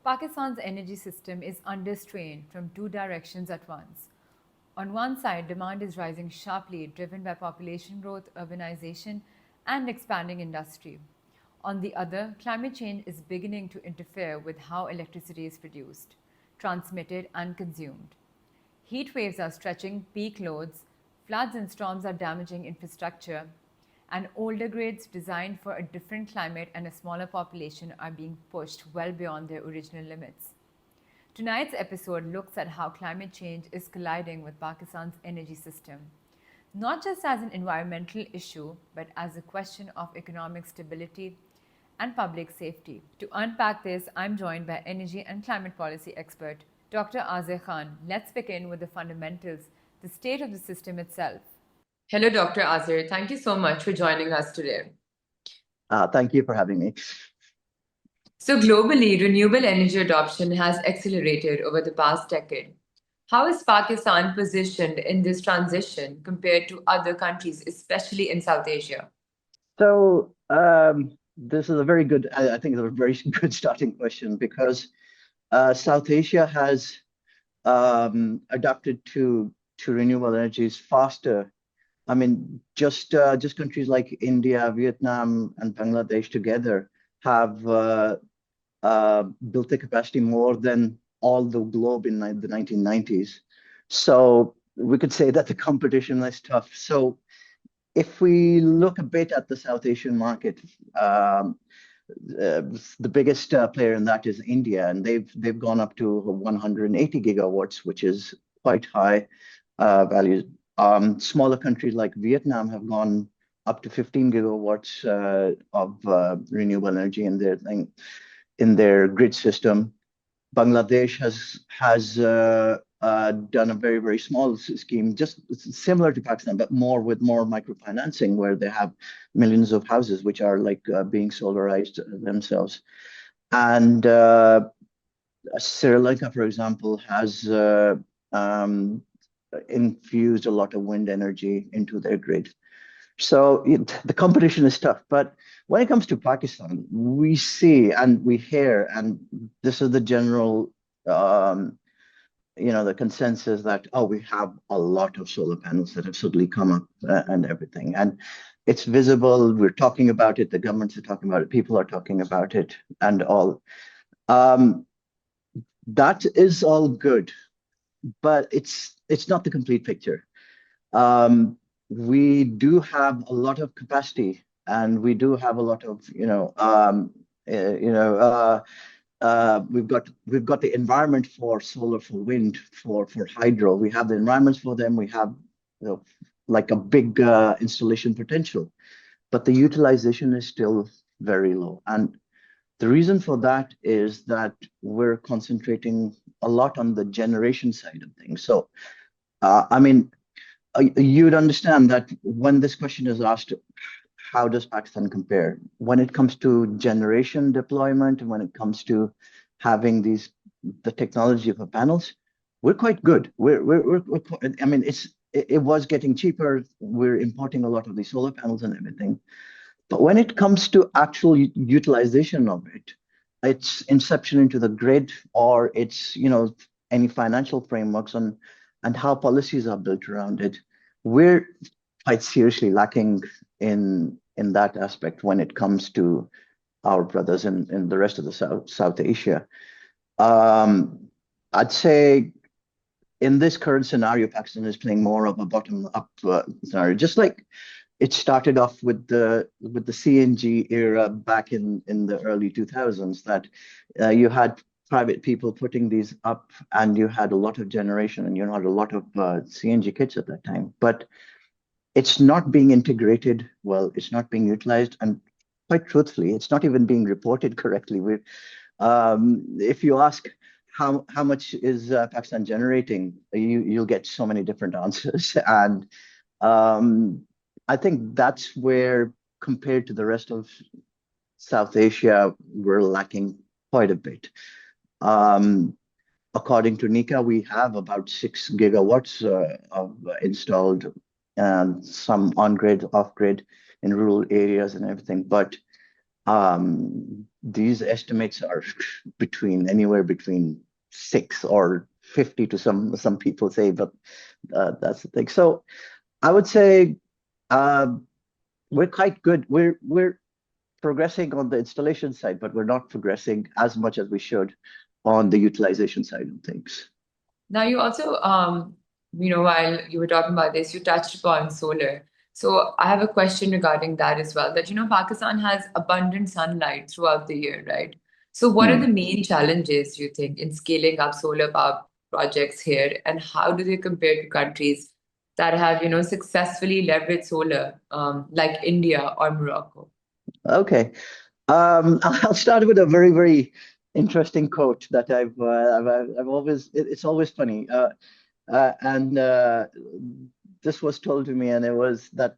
Pakistan's energy system is under strain from two directions at once. On one side, demand is rising sharply, driven by population growth, urbanization, and expanding industry. On the other, climate change is beginning to interfere with how electricity is produced, transmitted, and consumed. Heat waves are stretching peak loads, floods and storms are damaging infrastructure, and older grids designed for a different climate and a smaller population are being pushed well beyond their original limits. Tonight's episode looks at how climate change is colliding with Pakistan's energy system, not just as an environmental issue, but as a question of economic stability and public safety. To unpack this, I'm joined by energy and climate policy expert Dr. Aazir Khan. Let's begin with the fundamentals, the state of the system itself. Hello, Dr. Aazir. Thank you so much for joining us today. Thank you for having me. So, globally, renewable energy adoption has accelerated over the past decade. How is Pakistan positioned in this transition compared to other countries, especially in South Asia? So, this is a very good, I think it's a very good starting question because South Asia has adapted to renewable energies faster. I mean, just countries like India, Vietnam, and Bangladesh together have built the capacity more than all the globe in the 1990s. So we could say that the competition is tough. So if we look a bit at the South Asian market, the biggest player in that is India, and they've gone up to 180 gigawatts, which is quite high values. Smaller countries like Vietnam have gone up to 15 gigawatts of renewable energy in their grid system. Bangladesh has done a very, very small scheme, just similar to Pakistan, but with more microfinancing, where they have millions of houses which are like being solarized themselves. And Sri Lanka, for example, has infused a lot of wind energy into their grid. So the competition is tough. But when it comes to Pakistan, we see and we hear, and this is the general the consensus that, we have a lot of solar panels that have suddenly come up and everything. And it's visible. We're talking about it. The governments are talking about it. People are talking about it and all. That is all good, but it's not the complete picture. We do have a lot of capacity, and we do have a lot of, we've got the environment for solar, for wind, for hydro. We have the environments for them. We have like a big installation potential, but the utilization is still very low. And the reason for that is that we're concentrating a lot on the generation side of things. So, I mean, you'd understand that when this question is asked, how does Pakistan compare when it comes to generation deployment and when it comes to having the technology of the panels? We're quite good. I mean, it was getting cheaper. We're importing a lot of these solar panels and everything. But when it comes to actual utilization of it, its inception into the grid, or its any financial frameworks and how policies are built around it, we're quite seriously lacking in that aspect when it comes to our brothers in the rest of the South Asia. I'd say in this current scenario, Pakistan is playing more of a bottom-up scenario, just like it started off with the CNG era back in the early 2000s, that you had private people putting these up, and you had a lot of generation, and you had a lot of CNG kits at that time. But it's not being integrated well. It's not being utilized, and quite truthfully, it's not even being reported correctly. If you ask how much is Pakistan generating, you'll get so many different answers, and I think that's where, compared to the rest of South Asia, we're lacking quite a bit. According to NICA, we have about 6 gigawatts of installed, and some on-grid, off-grid in rural areas and everything. But These estimates are anywhere between 6 or 50 to some people say, but that's the thing. So I would say uh, we're quite good. We're progressing on the installation side, but we're not progressing as much as we should on the utilization side of things. Now, you also, while you were talking about this, you touched upon solar. So I have a question regarding that as well, that, Pakistan has abundant sunlight throughout the year, right? So what are the Hmm. main challenges, you think, in scaling up solar power projects here, and how do they compare to countries that have, successfully leveraged solar, like India or Morocco? Okay. I'll start with a very, very interesting quote that I've always, it's always funny. And this was told to me, and it was that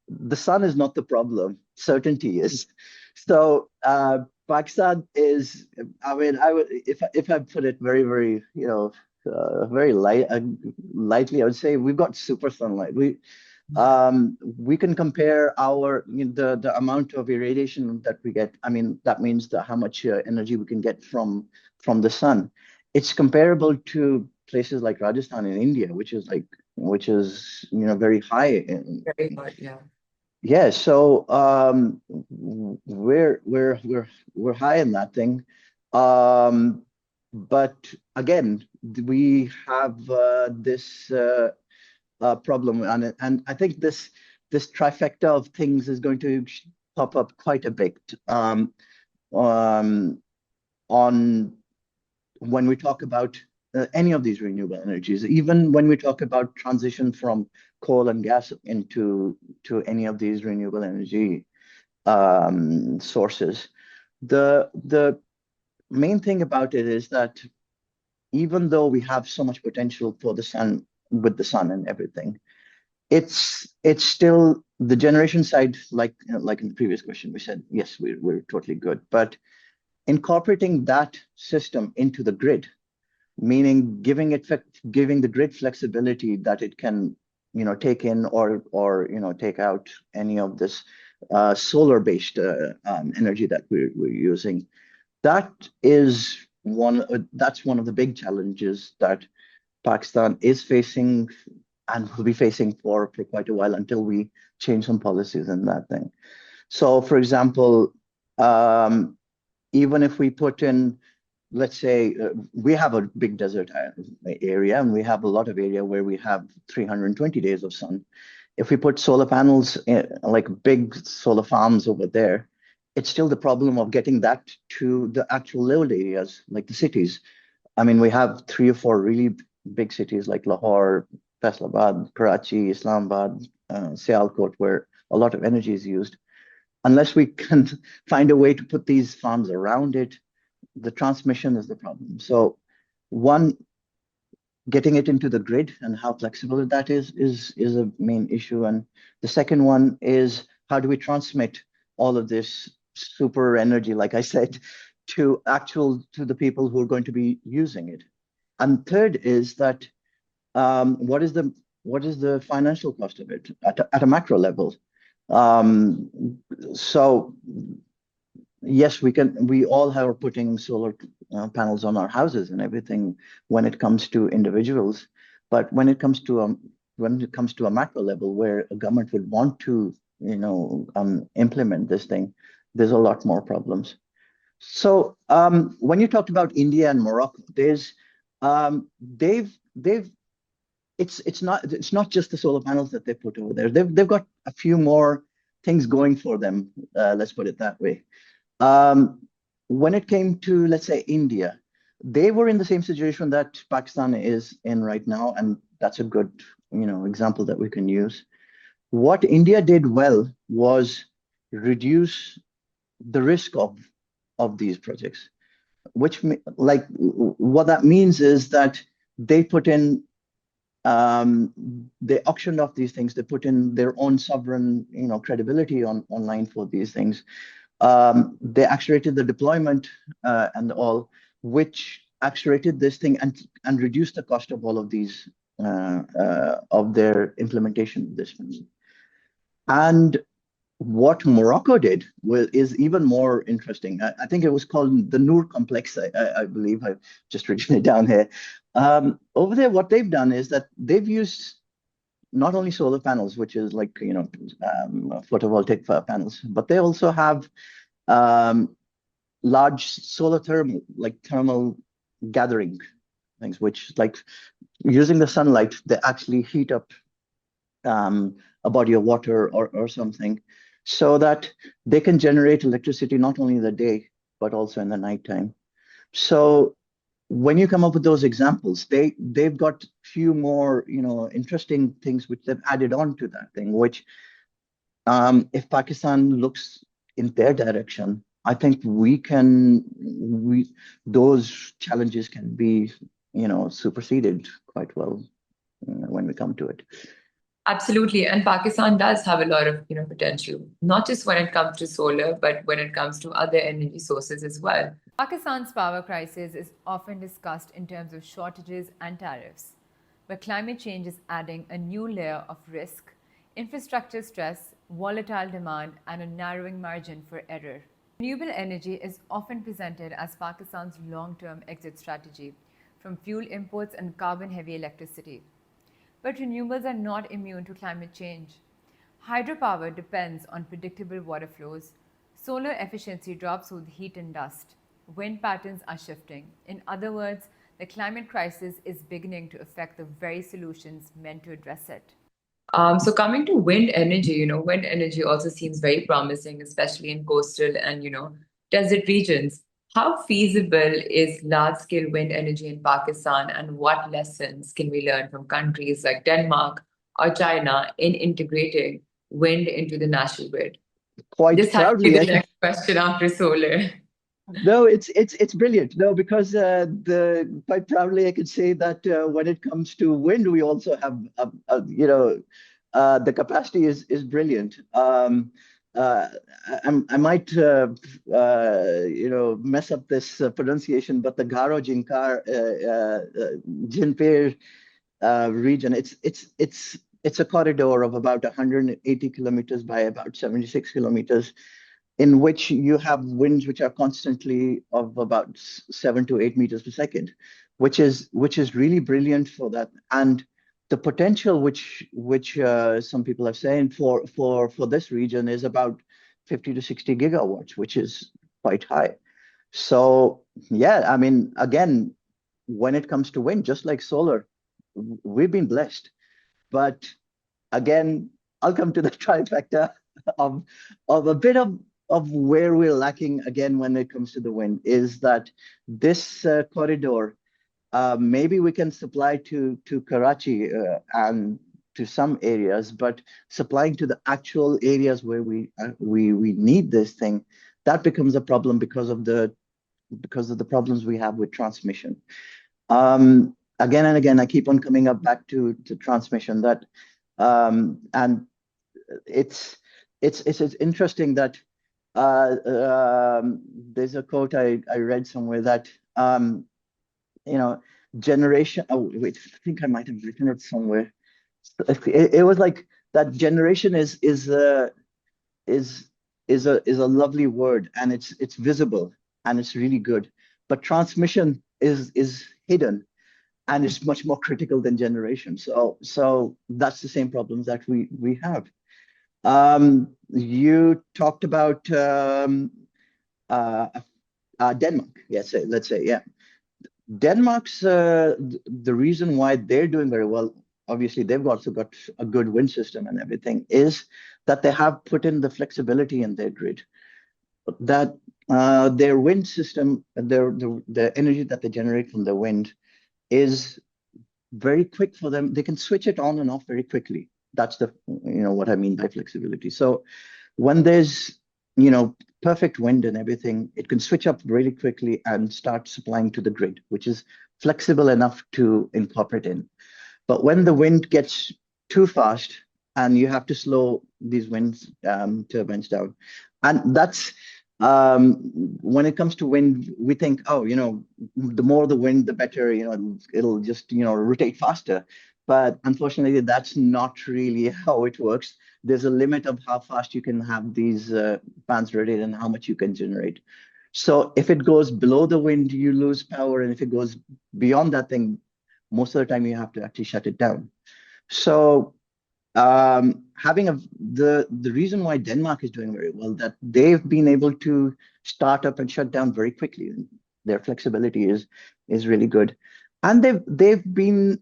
the sun is not the problem, certainty is. So Pakistan is, I mean, I would, if I put it very, very, very lightly, I would say we've got super sunlight. We can compare the amount of irradiation that we get. I mean, that means how much energy we can get from the sun. It's comparable to places like Rajasthan in India, which is very high. Very good, yeah. Yeah, so we're high in that thing. But again, we have this problem, and I think this trifecta of things is going to pop up quite a bit um, on when we talk about any of these renewable energies, even when we talk about transition from coal and gas into to any of these renewable energy sources. The main thing about it is that even though we have so much potential for the sun with the sun and everything, it's still the generation side, like in the previous question, we said yes, we're totally good, but incorporating that system into the grid, meaning giving the grid flexibility that it can take in or take out any of this solar based energy that we're using. That is that's one of the big challenges that Pakistan is facing and will be facing for quite a while until we change some policies in that thing. So, for example, even if we put in, let's say, we have a big desert area and we have a lot of area where we have 320 days of sun. If we put solar panels, like big solar farms over there, it's still the problem of getting that to the actual load areas, like the cities. I mean, we have 3 or 4 really big cities like Lahore, Faisalabad, Karachi, Islamabad, Sialkot, where a lot of energy is used. Unless we can find a way to put these farms around it, the transmission is the problem. So, one, getting it into the grid and how flexible that is a main issue. And the second one is how do we transmit all of this super energy, like I said, to the people who are going to be using it. And third is that what is the financial cost of it at a macro level? Um, so yes, we all are putting solar panels on our houses and everything when it comes to individuals, but when it comes to a macro level where a government would want to implement this thing, there's a lot more problems. So when you talked about India and Morocco, they've it's not just the solar panels that they put over there. They've got a few more things going for them. Let's put it that way. Um, when it came to, let's say, India, they were in the same situation that Pakistan is in right now, and that's a good, example that we can use. What India did well was reduce the risk of these projects, what that means is that they put in they auctioned off these things. They put in their own sovereign, credibility online for these things. They accelerated the deployment and all, which accelerated this thing and reduced the cost of all of these of their implementation of this thing. And what Morocco did is even more interesting. I think it was called the Noor complex. I believe I've just written it down here. Over there, what they've done is that they've used not only solar panels, which is like photovoltaic panels, but they also have um, large solar thermal gathering things, which like using the sunlight, they actually heat up a body of water or something, so that they can generate electricity not only in the day but also in the nighttime. So when you come up with those examples, they've got few more interesting things which they've added on to that thing. Which if Pakistan looks in their direction, I think we those challenges can be superseded quite well when we come to it. Absolutely. And Pakistan does have a lot of, potential, not just when it comes to solar, but when it comes to other energy sources as well. Pakistan's power crisis is often discussed in terms of shortages and tariffs, but climate change is adding a new layer of risk, infrastructure stress, volatile demand, and a narrowing margin for error. Renewable energy is often presented as Pakistan's long-term exit strategy from fuel imports and carbon-heavy electricity. But renewables are not immune to climate change. Hydropower depends on predictable water flows. Solar efficiency drops with heat and dust. Wind patterns are shifting. In other words, the climate crisis is beginning to affect the very solutions meant to address it. So coming to wind energy, wind energy also seems very promising, especially in coastal and, desert regions. How feasible is large-scale wind energy in Pakistan, and what lessons can we learn from countries like Denmark or China in integrating wind into the national grid? Quite This has to be proudly, the next question after solar. no, it's brilliant. No, because the quite proudly I could say that when it comes to wind, we also have the capacity is brilliant. I might mess up this pronunciation, but the Garo Jinkar Jinpir region, it's a corridor of about 180 kilometers by about 76 kilometers, in which you have winds which are constantly of about 7 to 8 meters per second, which is really brilliant for that. And the potential which some people are saying for this region is about 50 to 60 gigawatts, which is quite high. So yeah, I mean, again, when it comes to wind, just like solar, we've been blessed. But again, I'll come to the trifecta of a bit of where we're lacking again when it comes to the wind is that this corridor, maybe we can supply to Karachi and to some areas, but supplying to the actual areas where we need this thing, that becomes a problem because of the problems we have with transmission. Again and again, I keep on coming up back to transmission, that and it's interesting that there's a quote I read somewhere that generation. Oh wait, I think I might have written it somewhere. It was like that generation is a lovely word, and it's visible and it's really good, but transmission is hidden, and it's much more critical than generation. So that's the same problems that we have. You talked about Denmark. Yes, let's say, yeah. Denmark's the reason why they're doing very well, obviously they've also got a good wind system and everything, is that they have put in the flexibility in their grid. That their wind system, the energy that they generate from the wind is very quick for them. They can switch it on and off very quickly. That's what I mean by flexibility. So when there's perfect wind and everything, it can switch up really quickly and start supplying to the grid, which is flexible enough to incorporate in. But when the wind gets too fast and you have to slow these wind turbines down, and that's when it comes to wind, we think, oh, the more the wind, the better, it'll just, rotate faster. But unfortunately, that's not really how it works. there's a limit of how fast you can have these fans rotate and how much you can generate. So if it goes below the wind, you lose power, and if it goes beyond that thing, most of the time you have to actually shut it down. So having the reason why Denmark is doing very well, that they've been able to start up and shut down very quickly. Their flexibility is really good, and they've been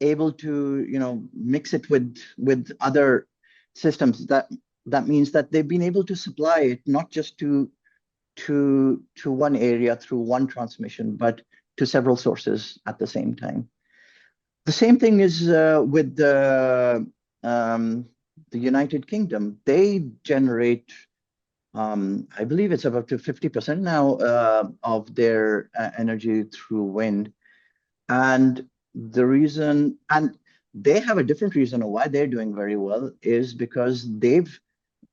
able to mix it with other systems. That means that they've been able to supply it not just to one area through one transmission, but to several sources at the same time. The same thing is with the United Kingdom. They generate, I believe it's up to 50% now of their energy through wind. And the reason, and they have a different reason of why they're doing very well, is because they've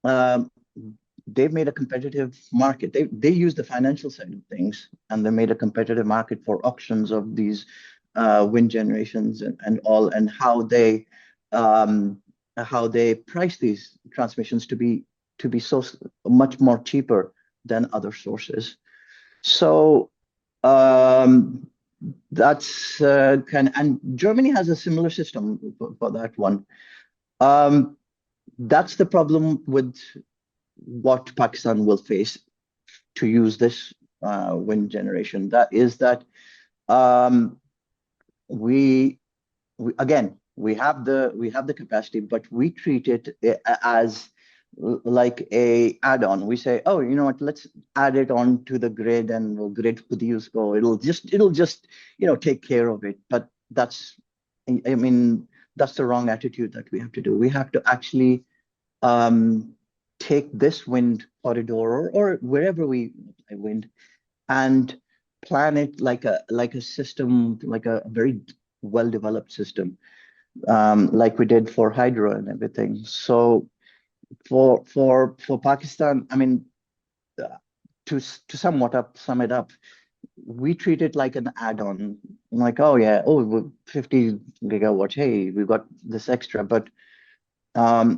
made a competitive market. They use the financial side of things, and they made a competitive market for auctions of these wind generations and all, and how they price these transmissions to be so much more cheaper than other sources. So that's and Germany has a similar system for that one. That's the problem with what Pakistan will face to use this wind generation. That is that we have the capacity, but we treat it as like a add-on. We say, oh, you know what, let's add it on to the grid, and we'll grid use go. It'll just take care of it. But that's the wrong attitude that we have to do. We have to actually take this wind corridor or wherever we wind and plan it like a system, like a very well-developed system, like we did for hydro and everything. So for Pakistan, to sum it up, we treat it like an add-on, like, oh yeah, 50 gigawatts, hey, we've got this extra. But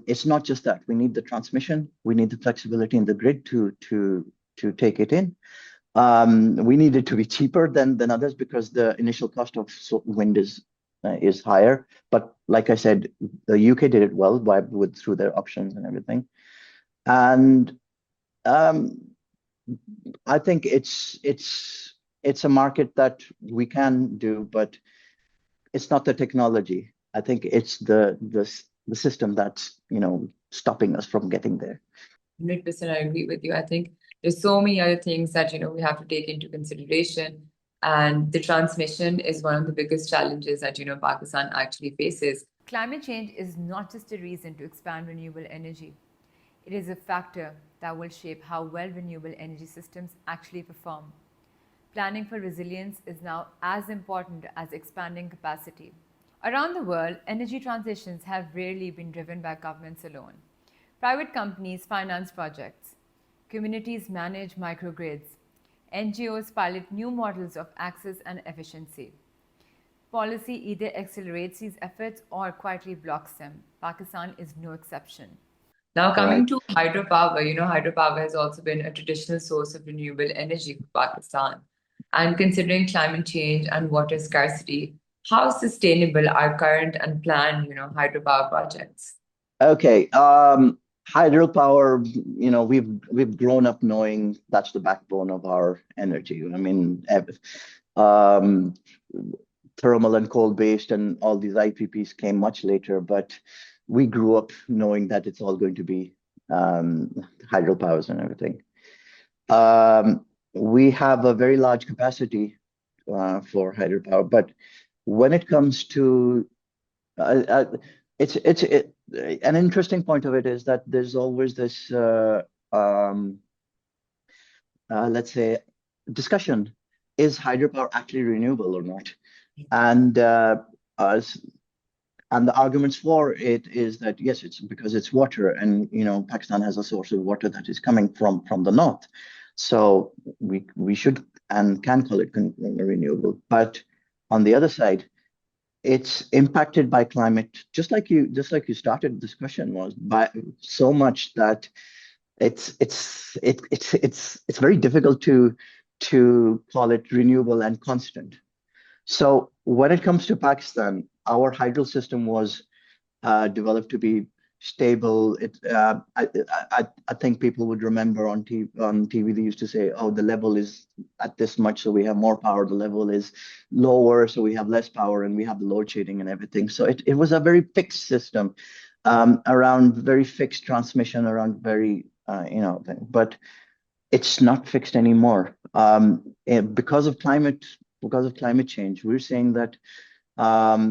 it's not just that. We need the transmission, we need the flexibility in the grid to take it in. We need it to be cheaper than others, because the initial cost of wind is higher. But like I said, the UK did it well through their options and everything. And I think it's a market that we can do, but it's not the technology. I think it's the system that's stopping us from getting there. 100%, I agree with you. I think there's so many other things that we have to take into consideration, and the transmission is one of the biggest challenges that Pakistan actually faces. Climate change is not just a reason to expand renewable energy. It is a factor that will shape how well renewable energy systems actually perform. Planning for resilience is now as important as expanding capacity. Around the world, energy transitions have rarely been driven by governments alone. Private companies finance projects. Communities manage microgrids. NGOs pilot new models of access and efficiency. Policy either accelerates these efforts or quietly blocks them. Pakistan is no exception. Now, coming to hydropower, hydropower has also been a traditional source of renewable energy for Pakistan. And considering climate change and water scarcity, how sustainable are current and planned, hydropower projects? Okay, hydropower, we've grown up knowing that's the backbone of our energy. Thermal and coal-based and all these IPPs came much later, but we grew up knowing that it's all going to be hydropowers and everything. We have a very large capacity for hydropower, but when it comes to an interesting point of it is that there's always this let's say discussion: is hydropower actually renewable or not? And the arguments for it is that yes, it's because it's water, and Pakistan has a source of water that is coming from the north, so we should and can call it renewable. But on the other side, it's impacted by climate, just like you started this question was by so much that it's very difficult to call it renewable and constant. So when it comes to Pakistan, our hydro system was developed to be stable. I think people would remember on TV they used to say, "Oh, the level is at this much, so we have more power. The level is lower, so we have less power, and we have the load shedding and everything." So it was a very fixed system, around very fixed transmission, around very thing. But it's not fixed anymore. Because of climate change, we're saying that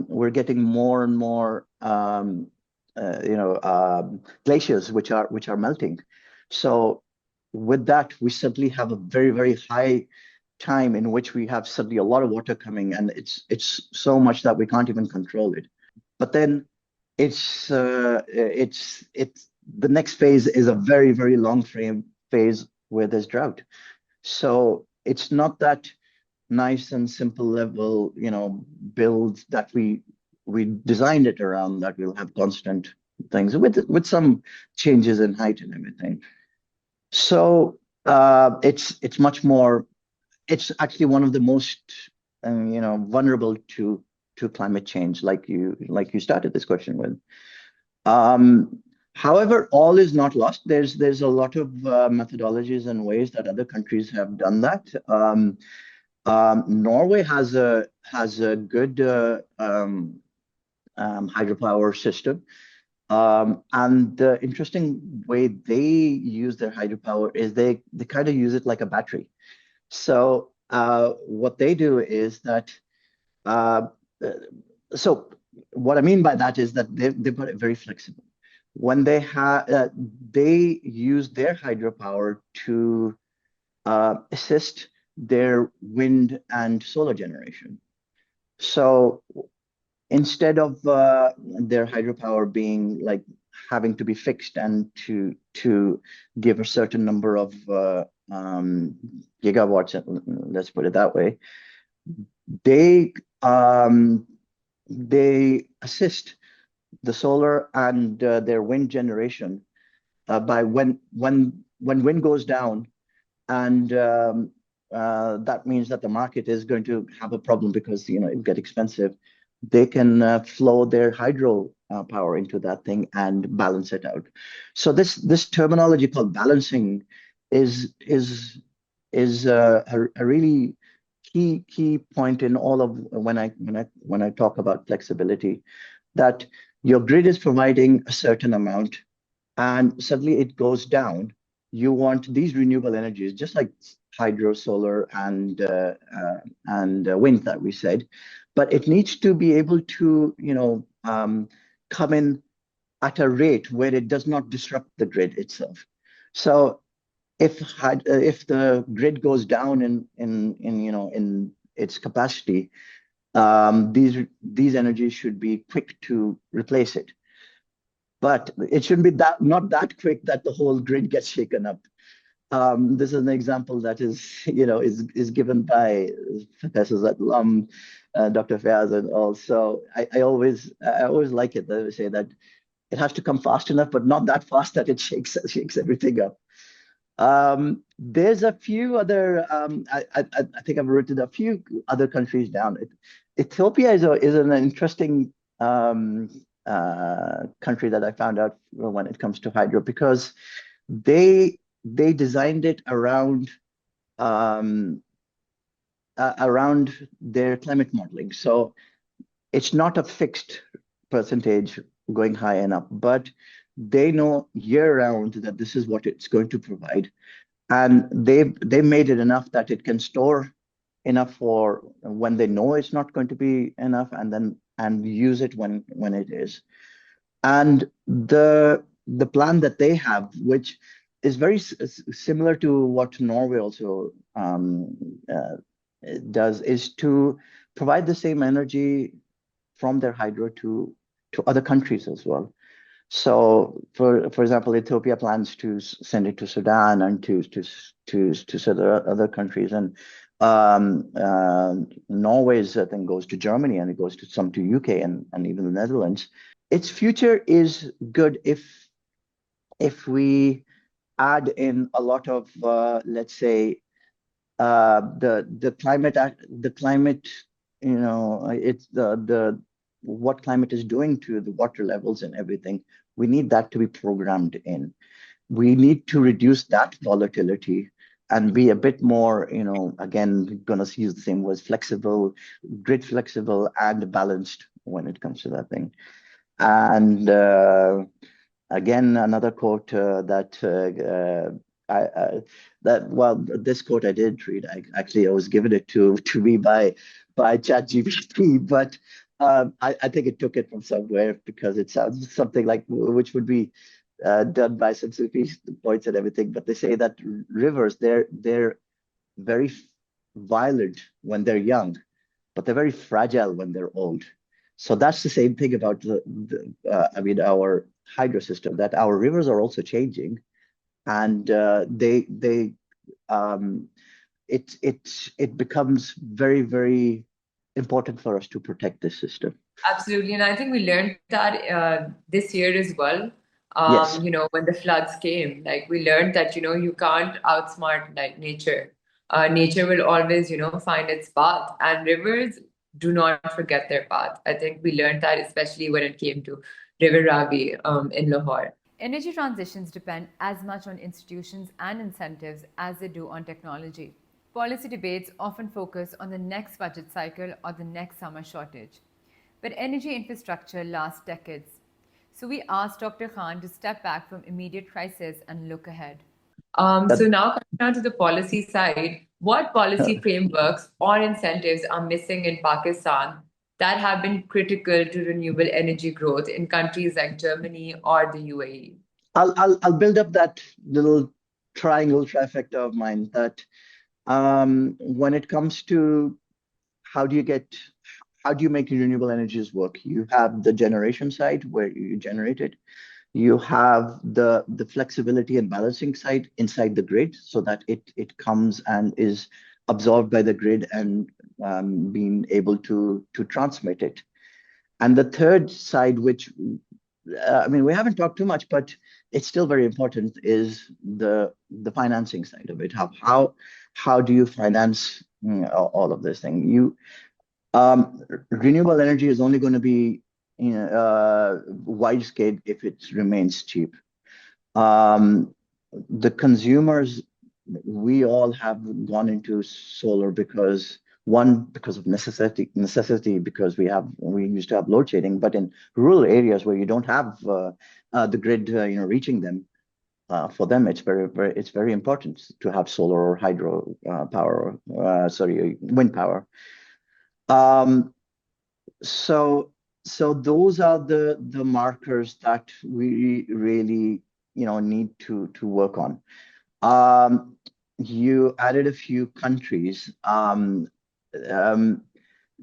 we're getting more and more glaciers which are melting. So with that, we suddenly have a very, very high time in which we have suddenly a lot of water coming, and it's so much that we can't even control it. But then it's the next phase is a very, very long frame phase where there's drought. So it's not that nice and simple level, build that we designed it around, that we'll have constant things with some changes in height and everything. So it's much more. It's actually one of the most vulnerable to climate change, like you started this question with. However, all is not lost. There's a lot of methodologies and ways that other countries have done that. Norway has a good hydropower system. And the interesting way they use their hydropower is they kind of use it like a battery. So what they do is that, so what I mean by that is that they've got it very flexible. When they use their hydropower to assist their wind and solar generation. So instead of their hydropower being like having to be fixed and to give a certain number of gigawatts, let's put it that way, they assist the solar and their wind generation by when wind goes down, and that means that the market is going to have a problem because it get expensive. They can flow their hydro power into that thing and balance it out. So this terminology called balancing is a really key point in all of when I talk about flexibility, that your grid is providing a certain amount and suddenly it goes down. You want these renewable energies, just like hydro, solar, and wind that we said, but it needs to be able to come in at a rate where it does not disrupt the grid itself. So if the grid goes down in its capacity, these energies should be quick to replace it. But it shouldn't be not that quick that the whole grid gets shaken up. This is an example that is given by professors at Dr. Fayaz, and also I always like it. They say that it has to come fast enough, but not that fast that it shakes everything up. There's a few other. I think I've written a few other countries down. Ethiopia is an interesting country that I found out when it comes to hydro, because they designed it around their climate modeling. So it's not a fixed percentage going high and up, but they know year round that this is what it's going to provide, and they made it enough that it can store enough for when they know it's not going to be enough, and use it when it is. And the plan that they have, which is very similar to what Norway also does, is to provide the same energy from their hydro to other countries as well. So, for example, Ethiopia plans to send it to Sudan and to other countries, and Norway's, I think, goes to Germany, and it goes to some to UK and even the Netherlands. Its future is good if we add in a lot of, let's say, the climate, it's the what climate is doing to the water levels and everything. We need that to be programmed in. We need to reduce that volatility and be a bit more, again, going to use the same words, flexible, grid flexible and balanced when it comes to that thing. And again, another quote this quote I did read. I was given it to me by ChatGPT, but I think it took it from somewhere because it sounds something like which would be done by some Sufi poets and everything. But they say that rivers, they're very violent when they're young, but they're very fragile when they're old. So that's the same thing about our hydro system, that our rivers are also changing, and it becomes very, very important for us to protect this system. Absolutely. And I think we learned that this year as well. Yes. When the floods came, like we learned that, you can't outsmart like nature. Nature will always, find its path, and rivers do not forget their path. I think we learned that, especially when it came to River Ravi in Lahore. Energy transitions depend as much on institutions and incentives as they do on technology. Policy debates often focus on the next budget cycle or the next summer shortage. But energy infrastructure lasts decades. So we asked Dr. Khan to step back from immediate crisis and look ahead. So now coming down to the policy side, what policy frameworks or incentives are missing in Pakistan that have been critical to renewable energy growth in countries like Germany or the UAE? I'll build up that little triangle trifecta of mine that when it comes to how do you make renewable energies work? You have the generation side where you generate it. You have the flexibility and balancing side inside the grid so that it comes and is absorbed by the grid and being able to transmit it. And the third side, which we haven't talked too much, but it's still very important, is the financing side of it. How do you finance all of this thing? Renewable energy is only going to be wide scale if it remains cheap. The consumers, we all have gone into solar because of necessity because we used to have load shedding, but in rural areas where you don't have the grid reaching them, for them it's very important to have solar or hydro power, wind power. So those are the markers that we really need to work on. You added a few countries.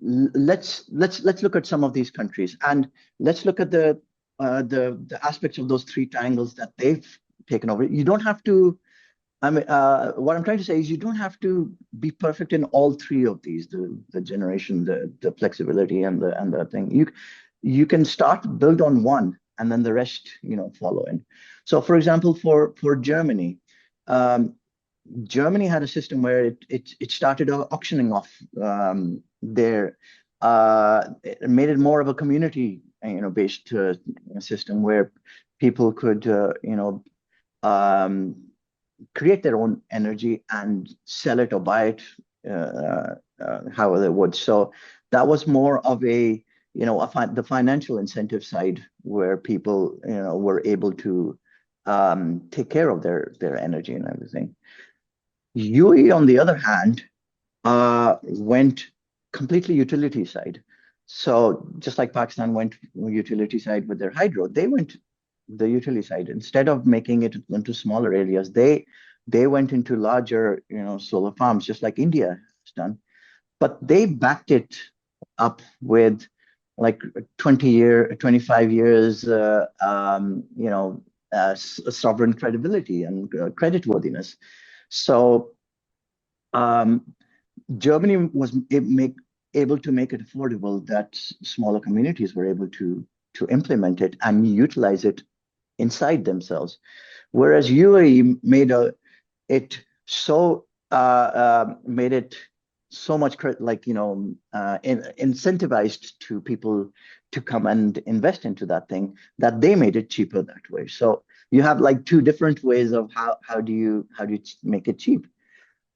Let's look at some of these countries, and let's look at the aspects of those three triangles that they've taken over. You don't have to. What I'm trying to say is you don't have to be perfect in all three of these: the generation, the flexibility, and the thing. You can build on one, and then the rest, follow in. So, for example, for Germany, Germany had a system where it started auctioning off it made it more of a community, based system where people could, create their own energy and sell it or buy it however they would. So that was more of the financial incentive side where people were able to take care of their energy and everything. UAE, on the other hand, went completely utility side. So just like Pakistan went utility side with their hydro, they went the utility side. Instead of making it into smaller areas, they went into larger, solar farms, just like India has done. But they backed it up with like 25 years, sovereign credibility and creditworthiness. So Germany was able to make it affordable that smaller communities were able to implement it and utilize it inside themselves. Whereas UAE it so made it so much incentivized to people to come and invest into that thing that they made it cheaper that way. So you have like two different ways of how do you make it cheap.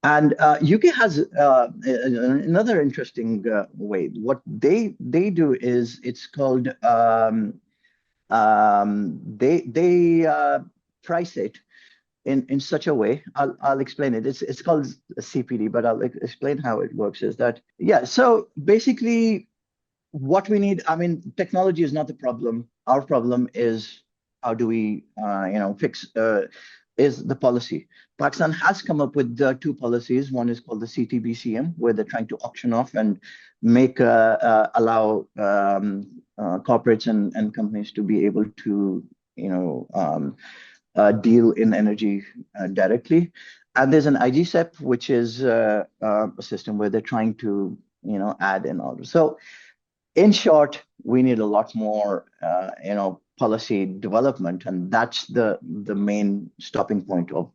And UK has another interesting way. What they do is it's called they price it in such a way. I'll explain it. It's called CPD, but I'll explain how it works. Is that yeah? So basically, what we need. I mean, technology is not the problem. Our problem is how do we fix is the policy. Pakistan has come up with two policies. One is called the CTBCM, where they're trying to auction off and make allow corporates and companies to be able to deal in energy directly. And there's an IGCEP, which is a system where they're trying to add in all. So in short, we need a lot more policy development, and that's the main stopping point of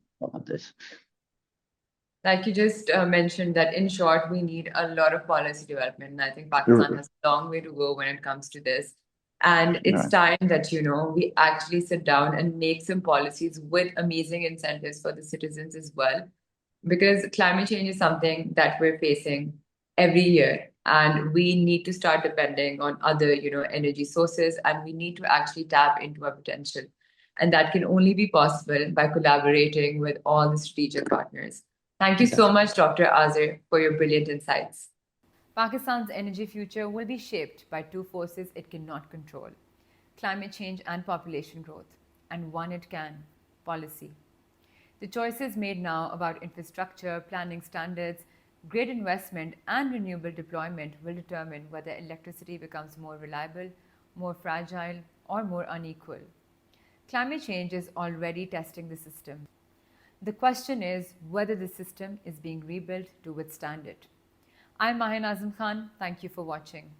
this. Like you just mentioned that in short, we need a lot of policy development. And I think Pakistan has a long way to go when it comes to this. And it's time that, we actually sit down and make some policies with amazing incentives for the citizens as well. Because climate change is something that we're facing every year. And we need to start depending on other, energy sources. And we need to actually tap into our potential. And that can only be possible by collaborating with all the strategic partners. Thank you so much, Dr. Aazir, for your brilliant insights. Pakistan's energy future will be shaped by two forces it cannot control: climate change and population growth, and one it can: policy. The choices made now about infrastructure, planning standards, grid investment, and renewable deployment will determine whether electricity becomes more reliable, more fragile, or more unequal. Climate change is already testing the system. The question is whether the system is being rebuilt to withstand it. I'm Mahin Azam Khan. Thank you for watching.